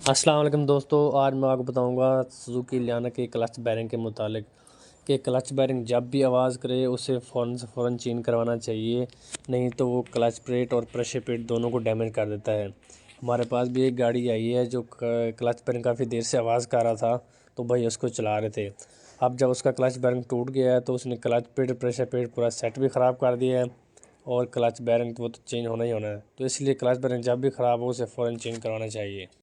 अस्सलाम वालेकुम दोस्तों, आज मैं आपको बताऊंगा सुजुकी लियाना के क्लच बैरिंग के मुतालिक कि क्लच बैरिंग जब भी आवाज़ करे उसे फ़ौरन से फ़ौरन चेंज करवाना चाहिए। नहीं तो वो क्लच प्लेट और प्रेशर प्लेट दोनों को डैमेज कर देता है। हमारे पास भी एक गाड़ी आई है जो क्लच बैरिंग काफ़ी देर से आवाज़ कर रहा था, तो भाई उसको चला रहे थे। अब जब उसका क्लच बैरिंग टूट गया है तो उसने क्लच प्लेट प्रेशर प्लेट पूरा सेट भी ख़राब कर दिया है। और क्लच बैरिंग तो वो तो चेंज होना ही होना है, तो इसलिए क्लच बैरिंग जब भी ख़राब हो उसे फ़ौरन चेंज करवाना चाहिए।